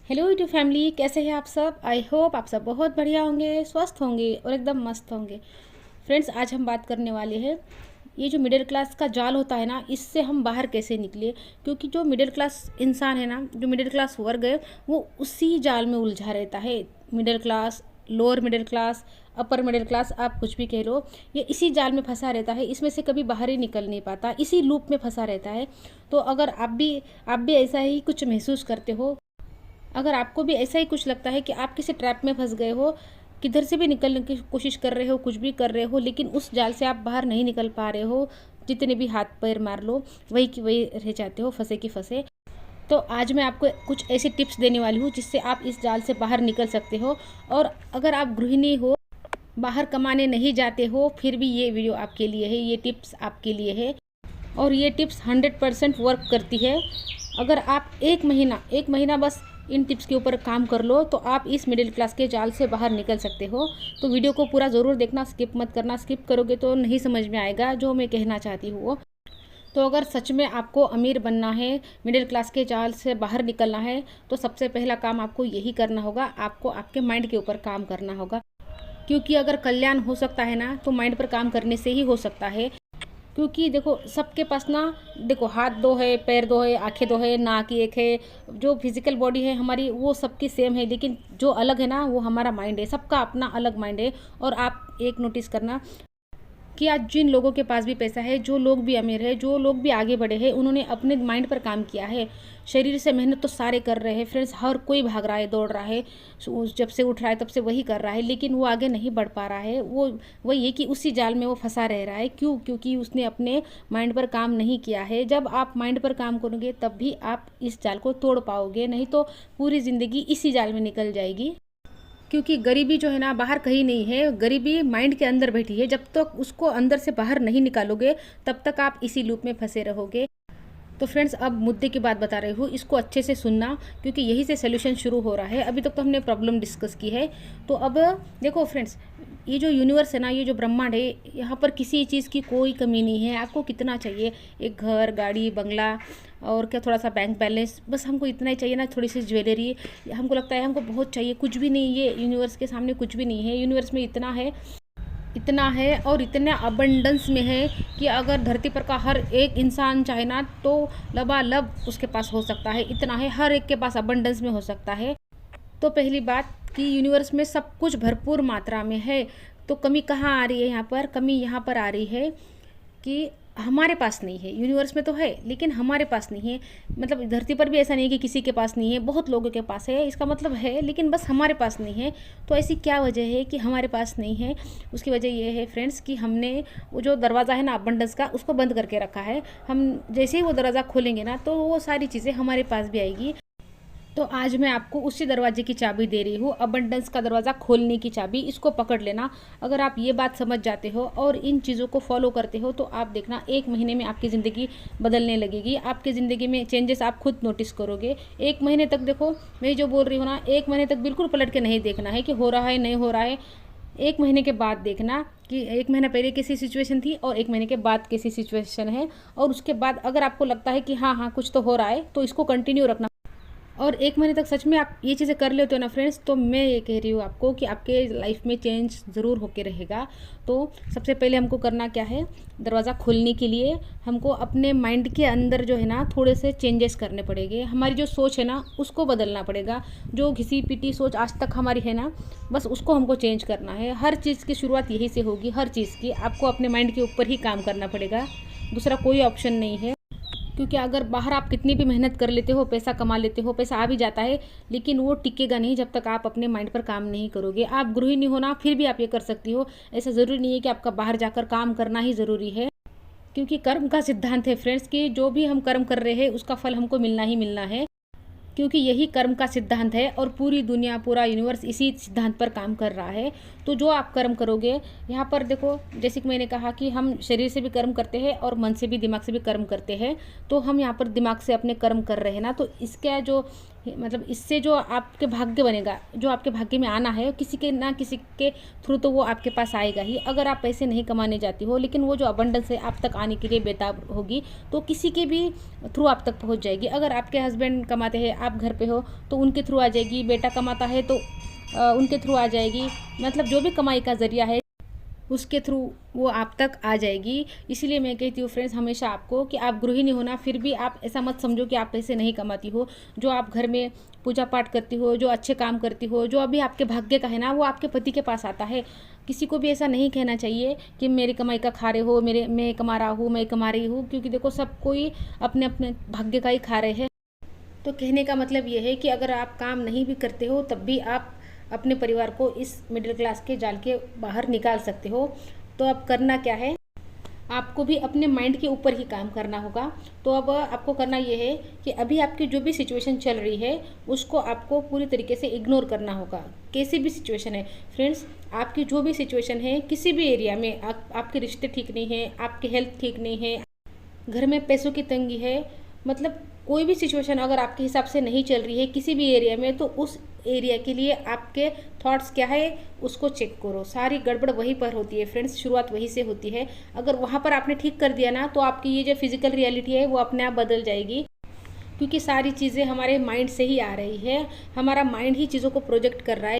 Hello YouTube family, कैसे हैं आप सब। आई होप आप सब बहुत बढ़िया होंगे, स्वस्थ होंगे और एकदम मस्त होंगे। फ्रेंड्स, आज हम बात करने वाले हैं ये जो मिडिल क्लास का जाल होता है ना, इससे हम बाहर कैसे निकले। क्योंकि जो मिडिल क्लास इंसान है ना, जो मिडिल क्लास वर्ग है, वो उसी जाल में उलझा रहता है। Middle class, lower middle class, upper middle class, आप कुछ भी कह लो, ये इसी जाल में फंसा रहता है। इसमें से कभी बाहर ही निकल नहीं पाता, इसी लूप में फंसा रहता है। तो अगर आप भी ऐसा ही कुछ महसूस करते हो, अगर आपको भी ऐसा ही कुछ लगता है कि आप किसी ट्रैप में फंस गए हो, किधर से भी निकलने की कोशिश कर रहे हो, कुछ भी कर रहे हो, लेकिन उस जाल से आप बाहर नहीं निकल पा रहे हो, जितने भी हाथ पैर मार लो वही की वही रह जाते हो, फंसे की फंसे। तो आज मैं आपको कुछ ऐसी टिप्स देने वाली हूँ जिससे आप इस जाल से बाहर निकल सकते हो। और अगर आप गृहिणी हो, बाहर कमाने नहीं जाते हो, फिर भी ये वीडियो आपके लिए है, ये टिप्स आपके लिए है। और ये टिप्स 100% वर्क करती है। अगर आप एक महीना बस इन टिप्स के ऊपर काम कर लो, तो आप इस मिडिल क्लास के जाल से बाहर निकल सकते हो। तो वीडियो को पूरा ज़रूर देखना, स्किप मत करना। स्किप करोगे तो नहीं समझ में आएगा जो मैं कहना चाहती हूँ वो। तो अगर सच में आपको अमीर बनना है, मिडिल क्लास के जाल से बाहर निकलना है, तो सबसे पहला काम आपको यही करना होगा, आपको आपके माइंड के ऊपर काम करना होगा। क्योंकि अगर कल्याण हो सकता है ना, तो माइंड पर काम करने से ही हो सकता है। क्योंकि देखो, सबके पास ना, देखो, हाथ दो है, पैर दो है, आंखें दो है, नाक एक है। जो फिजिकल बॉडी है हमारी, वो सबकी सेम है, लेकिन जो अलग है ना, वो हमारा माइंड है। सबका अपना अलग माइंड है। और आप एक नोटिस करना कि आज जिन लोगों के पास भी पैसा है, जो लोग भी अमीर है, जो लोग भी आगे बढ़े हैं, उन्होंने अपने माइंड पर काम किया है। शरीर से मेहनत तो सारे कर रहे हैं फ्रेंड्स, हर कोई भाग रहा है, दौड़ रहा है, जब से उठ रहा है तब से वही कर रहा है, लेकिन वो आगे नहीं बढ़ पा रहा है। वो वही है कि उसी जाल में वो फंसा रह रहा है। क्यों? क्योंकि उसने अपने माइंड पर काम नहीं किया है। जब आप माइंड पर काम करोगे तब भी आप इस जाल को तोड़ पाओगे, नहीं तो पूरी ज़िंदगी इसी जाल में निकल जाएगी। क्योंकि गरीबी जो है ना, बाहर कहीं नहीं है, गरीबी माइंड के अंदर बैठी है। जब तक उसको अंदर से बाहर नहीं निकालोगे, तब तक आप इसी लूप में फंसे रहोगे। तो फ्रेंड्स, अब मुद्दे की बात बता रही हूँ, इसको अच्छे से सुनना, क्योंकि यही से सोल्यूशन शुरू हो रहा है। अभी तक तो हमने प्रॉब्लम डिस्कस की है। तो अब देखो फ्रेंड्स, ये जो यूनिवर्स है ना, ये जो ब्रह्मांड है, यहाँ पर किसी चीज़ की कोई कमी नहीं है। आपको कितना चाहिए? एक घर, गाड़ी, बंगला, और क्या, थोड़ा सा बैंक बैलेंस, बस हमको इतना ही चाहिए ना। थोड़ी सी ज्वेलरी, हमको लगता है हमको बहुत चाहिए, कुछ भी नहीं। ये यूनिवर्स के सामने कुछ भी नहीं है। यूनिवर्स में इतना है, इतना है और इतना अबंडेंस में है कि अगर धरती पर का हर एक इंसान चाहे ना, तो लबालब उसके पास हो सकता है। इतना है, हर एक के पास अबंडेंस में हो सकता है। तो पहली बात कि यूनिवर्स में सब कुछ भरपूर मात्रा में है। तो कमी कहाँ आ रही है? यहाँ पर कमी यहाँ पर आ रही है कि हमारे पास नहीं है। यूनिवर्स में तो है, लेकिन हमारे पास नहीं है। मतलब धरती पर भी ऐसा नहीं है कि किसी के पास नहीं है, बहुत लोगों के पास है, इसका मतलब है, लेकिन बस हमारे पास नहीं है। तो ऐसी क्या वजह है कि हमारे पास नहीं है? उसकी वजह यह है फ्रेंड्स कि हमने वो जो दरवाज़ा है ना अबंडेंस का, उसको बंद करके रखा है। हम जैसे ही वो दरवाज़ा खोलेंगे ना, तो वो सारी चीज़ें हमारे पास भी आएगी। तो आज मैं आपको उसी दरवाजे की चाबी दे रही हूँ, अबंडेंस का दरवाज़ा खोलने की चाबी। इसको पकड़ लेना। अगर आप ये बात समझ जाते हो और इन चीज़ों को फॉलो करते हो, तो आप देखना, एक महीने में आपकी ज़िंदगी बदलने लगेगी। आपकी ज़िंदगी में चेंजेस आप खुद नोटिस करोगे। एक महीने तक देखो, मैं जो बोल रही हूँ ना, एक महीने तक बिल्कुल पलट के नहीं देखना है कि हो रहा है नहीं हो रहा है। एक महीने के बाद देखना कि एक महीना पहले कैसी सिचुएशन थी और एक महीने के बाद कैसी सिचुएशन है। और उसके बाद अगर आपको लगता है कि हाँ हाँ कुछ तो हो रहा है, तो इसको कंटिन्यू रखना। और एक महीने तक सच में आप ये चीज़ें कर लेते हो ना फ्रेंड्स, तो मैं ये कह रही हूँ आपको कि आपके लाइफ में चेंज ज़रूर होके रहेगा। तो सबसे पहले हमको करना क्या है? दरवाज़ा खोलने के लिए हमको अपने माइंड के अंदर जो है ना, थोड़े से चेंजेस करने पड़ेंगे। हमारी जो सोच है ना, उसको बदलना पड़ेगा। जो घिसी पिटी सोच आज तक हमारी है ना, बस उसको हमको चेंज करना है। हर चीज़ की शुरुआत यही से होगी। हर चीज़ की आपको अपने माइंड के ऊपर ही काम करना पड़ेगा, दूसरा कोई ऑप्शन नहीं है। क्योंकि अगर बाहर आप कितनी भी मेहनत कर लेते हो, पैसा कमा लेते हो, पैसा आ भी जाता है, लेकिन वो टिकेगा नहीं जब तक आप अपने माइंड पर काम नहीं करोगे। आप गृहिणी हो ना, फिर भी आप ये कर सकती हो। ऐसा ज़रूरी नहीं है कि आपका बाहर जाकर काम करना ही ज़रूरी है। क्योंकि कर्म का सिद्धांत है फ्रेंड्स कि जो भी हम कर्म कर रहे हैं, उसका फल हमको मिलना ही मिलना है। क्योंकि यही कर्म का सिद्धांत है और पूरी दुनिया, पूरा यूनिवर्स इसी सिद्धांत पर काम कर रहा है। तो जो आप कर्म करोगे, यहाँ पर देखो, जैसे कि मैंने कहा कि हम शरीर से भी कर्म करते हैं और मन से भी, दिमाग से भी कर्म करते हैं। तो हम यहाँ पर दिमाग से अपने कर्म कर रहे हैं ना, तो इसका जो मतलब इससे जो आपके भाग्य बनेगा, जो आपके भाग्य में आना है, किसी के ना किसी के थ्रू तो वो आपके पास आएगा ही। अगर आप पैसे नहीं कमाने जाती हो, लेकिन वो जो अबंडेंस है आप तक आने के लिए बेताब होगी, तो किसी के भी थ्रू आप तक पहुंच जाएगी। अगर आपके हस्बैंड कमाते हैं, आप घर पे हो, तो उनके थ्रू आ जाएगी। बेटा कमाता है तो उनके थ्रू आ जाएगी। मतलब जो भी कमाई का ज़रिया है उसके थ्रू वो आप तक आ जाएगी। इसीलिए मैं कहती हूँ फ्रेंड्स हमेशा आपको कि आप गृहिणी होना, फिर भी आप ऐसा मत समझो कि आप पैसे नहीं कमाती हो। जो आप घर में पूजा पाठ करती हो, जो अच्छे काम करती हो, जो अभी आपके भाग्य का है ना, वो आपके पति के पास आता है। किसी को भी ऐसा नहीं कहना चाहिए कि मेरी कमाई का खा रहे हो, मैं कमा रहा हूँ, मैं कमा रही हूँ, क्योंकि देखो सब कोई अपने अपने भाग्य का ही खा रहे हैं। तो कहने का मतलब ये है कि अगर आप काम नहीं भी करते हो, तब भी आप अपने परिवार को इस मिडिल क्लास के जाल के बाहर निकाल सकते हो। तो अब करना क्या है, आपको भी अपने माइंड के ऊपर ही काम करना होगा। तो अब आपको करना ये है कि अभी आपकी जो भी सिचुएशन चल रही है उसको आपको पूरी तरीके से इग्नोर करना होगा। कैसी भी सिचुएशन है फ्रेंड्स, आपकी जो भी सिचुएशन है, किसी भी एरिया में आपके रिश्ते ठीक नहीं है, आपकी हेल्थ ठीक नहीं है, घर में पैसों की तंगी है, मतलब कोई भी सिचुएशन अगर आपके हिसाब से नहीं चल रही है किसी भी एरिया में, तो उस एरिया के लिए आपके थॉट्स क्या है उसको चेक करो। सारी गड़बड़ वहीं पर होती है फ्रेंड्स, शुरुआत वहीं से होती है। अगर वहाँ पर आपने ठीक कर दिया ना, तो आपकी ये जो फिजिकल रियलिटी है वो अपने आप बदल जाएगी। क्योंकि सारी चीज़ें हमारे माइंड से ही आ रही है, हमारा माइंड ही चीज़ों को प्रोजेक्ट कर रहा है।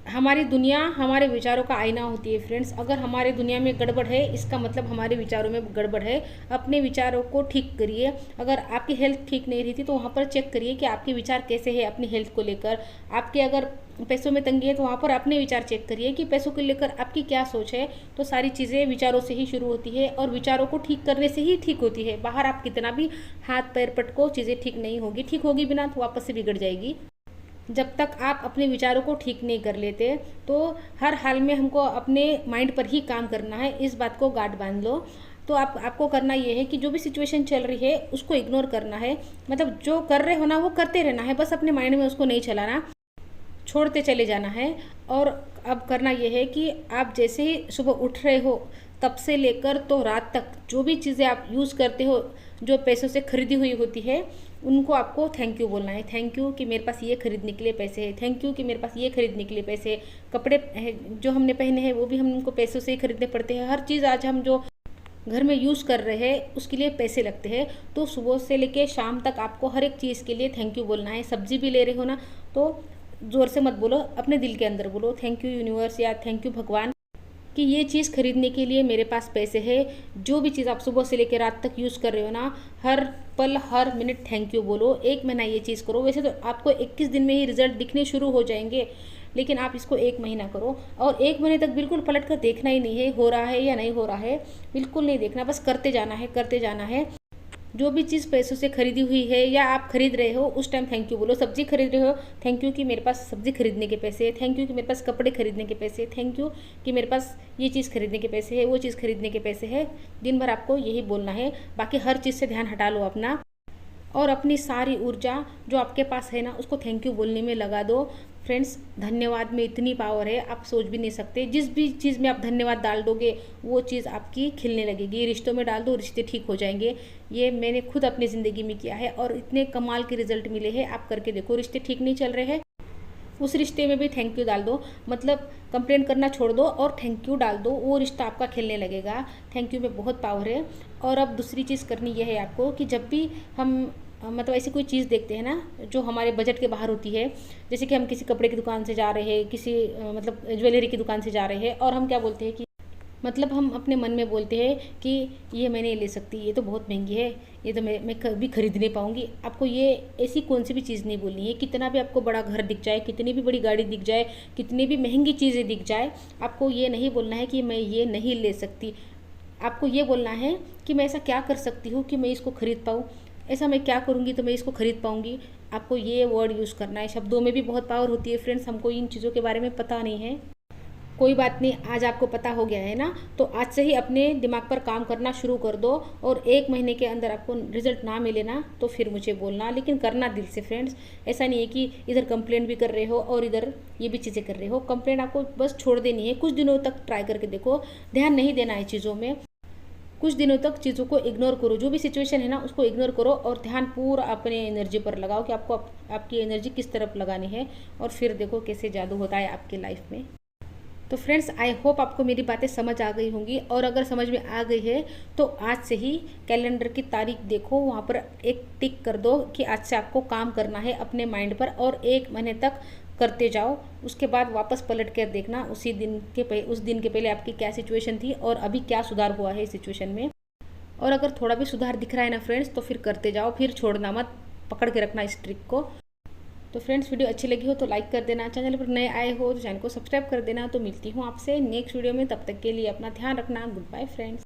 हमारी दुनिया हमारे विचारों का आईना होती है फ्रेंड्स। अगर हमारे दुनिया में गड़बड़ है, इसका मतलब हमारे विचारों में गड़बड़ है। अपने विचारों को ठीक करिए। अगर आपकी हेल्थ ठीक नहीं रही थी तो वहाँ पर चेक करिए कि आपके विचार कैसे हैं अपनी हेल्थ को लेकर। आपके अगर पैसों में तंगी है तो वहाँ पर अपने विचार चेक करिए कि पैसों को लेकर आपकी क्या सोच है। तो सारी चीज़ें विचारों से ही शुरू होती है और विचारों को ठीक करने से ही ठीक होती है। बाहर आप कितना भी हाथ पैर पटको, चीज़ें ठीक नहीं होगी। ठीक होगी बिना तो वापस से बिगड़ जाएगी। जब तक आप अपने विचारों को ठीक नहीं कर लेते, तो हर हाल में हमको अपने माइंड पर ही काम करना है। इस बात को गांठ बांध लो। तो आपको करना ये है कि जो भी सिचुएशन चल रही है उसको इग्नोर करना है। मतलब जो कर रहे हो ना वो करते रहना है, बस अपने माइंड में उसको नहीं चलाना, छोड़ते चले जाना है। और अब करना ये है कि आप जैसे ही सुबह उठ रहे हो तब से लेकर तो रात तक जो भी चीज़ें आप यूज़ करते हो, जो पैसों से खरीदी हुई होती है, उनको आपको थैंक यू बोलना है। थैंक यू कि मेरे पास ये खरीदने के लिए पैसे हैं, थैंक यू कि मेरे पास ये खरीदने के लिए पैसे हैं। कपड़े जो हमने पहने हैं वो भी हमको पैसों से ही खरीदने पड़ते हैं। हर चीज़ आज हम जो घर में यूज़ कर रहे हैं उसके लिए पैसे लगते हैं। तो सुबह से लेके शाम तक आपको हर एक चीज़ के लिए थैंक यू बोलना है। सब्जी भी ले रहे हो ना, तो ज़ोर से मत बोलो, अपने दिल के अंदर बोलो थैंक यू यूनिवर्स या थैंक यू भगवान कि ये चीज़ खरीदने के लिए मेरे पास पैसे है। जो भी चीज़ आप सुबह से लेकर रात तक यूज़ कर रहे हो ना, हर पल हर मिनट थैंक यू बोलो। 1 महीना ये चीज़ करो। वैसे तो आपको 21 दिन में ही रिजल्ट दिखने शुरू हो जाएंगे, लेकिन आप इसको 1 महीना करो। और 1 महीने तक बिल्कुल पलट कर देखना ही नहीं है हो रहा है या नहीं हो रहा है, बिल्कुल नहीं देखना, बस करते जाना है, करते जाना है। जो भी चीज़ पैसों से खरीदी हुई है या आप खरीद रहे हो उस टाइम थैंक यू बोलो। सब्जी खरीद रहे हो, थैंक यू कि मेरे पास सब्जी खरीदने के पैसे हैं, थैंक यू कि मेरे पास कपड़े खरीदने के पैसे हैं, थैंक यू कि मेरे पास ये चीज़ खरीदने के पैसे है, वो चीज़ खरीदने के पैसे है। दिन भर आपको यही बोलना है। बाकी हर चीज़ से ध्यान हटा लो अपना, और अपनी सारी ऊर्जा जो आपके पास है ना उसको थैंक यू बोलने में लगा दो। फ्रेंड्स, धन्यवाद में इतनी पावर है आप सोच भी नहीं सकते। जिस भी चीज़ में आप धन्यवाद डाल दोगे वो चीज़ आपकी खिलने लगेगी। रिश्तों में डाल दो, रिश्ते ठीक हो जाएंगे। ये मैंने खुद अपनी ज़िंदगी में किया है और इतने कमाल के रिजल्ट मिले हैं। आप करके देखो। रिश्ते ठीक नहीं चल रहे हैं, उस रिश्ते में भी थैंक यू डाल दो। मतलब कंप्लेंट करना छोड़ दो और थैंक यू डाल दो, वो रिश्ता आपका खिलने लगेगा। थैंक यू में बहुत पावर है। और अब दूसरी चीज़ करनी यह है आपको कि जब भी हम मतलब ऐसी कोई चीज़ देखते हैं ना जो हमारे बजट के बाहर होती है, जैसे कि हम किसी कपड़े की दुकान से जा रहे हैं, किसी मतलब ज्वेलरी की दुकान से जा रहे हैं, और हम क्या बोलते हैं कि मतलब हम अपने मन में बोलते हैं कि ये मैं नहीं ले सकती, ये तो बहुत महंगी है, ये तो मैं कभी खरीद नहीं पाऊंगी। आपको ये ऐसी कौन सी भी चीज़ नहीं बोलनी है। कितना भी आपको बड़ा घर दिख जाए, कितनी भी बड़ी गाड़ी दिख जाए, कितनी भी महंगी चीज़ें दिख जाए, आपको ये नहीं बोलना है कि मैं ये नहीं ले सकती। आपको ये बोलना है कि मैं ऐसा क्या कर सकती हूँ कि मैं इसको खरीद पाऊँ, ऐसा मैं क्या करूँगी तो मैं इसको खरीद पाऊँगी। आपको ये वर्ड यूज़ करना है। शब्दों में भी बहुत पावर होती है फ्रेंड्स, हमको इन चीज़ों के बारे में पता नहीं है। कोई बात नहीं, आज आपको पता हो गया है ना, तो आज से ही अपने दिमाग पर काम करना शुरू कर दो। और 1 महीने के अंदर आपको रिजल्ट ना मिले ना तो फिर मुझे बोलना, लेकिन करना दिल से फ्रेंड्स। ऐसा नहीं है कि इधर कंप्लेंट भी कर रहे हो और इधर ये भी चीज़ें कर रहे हो। कंप्लेंट आपको बस छोड़ देनी है, कुछ दिनों तक ट्राई करके देखो, ध्यान नहीं देना है चीज़ों में। कुछ दिनों तक चीज़ों को इग्नोर करो, जो भी सिचुएशन है ना उसको इग्नोर करो और ध्यान पूरा अपने एनर्जी पर लगाओ कि आपको आपकी एनर्जी किस तरफ लगानी है, और फिर देखो कैसे जादू होता है आपकी लाइफ में। तो फ्रेंड्स, आई होप आपको मेरी बातें समझ आ गई होंगी, और अगर समझ में आ गई है तो आज से ही कैलेंडर की तारीख देखो, वहाँ पर एक टिक कर दो कि आज से आपको काम करना है अपने माइंड पर, और 1 महीने तक करते जाओ। उसके बाद वापस पलट कर देखना उस दिन के पहले आपकी क्या सिचुएशन थी और अभी क्या सुधार हुआ है इस सिचुएशन में। और अगर थोड़ा भी सुधार दिख रहा है ना फ्रेंड्स, तो फिर करते जाओ, फिर छोड़ना मत, पकड़ के रखना इस ट्रिक को। तो फ्रेंड्स, वीडियो अच्छी लगी हो तो लाइक कर देना, चैनल पर नए आए हो तो चैनल को सब्सक्राइब कर देना। तो मिलती हूँ आपसे नेक्स्ट वीडियो में, तब तक के लिए अपना ध्यान रखना। Goodbye friends.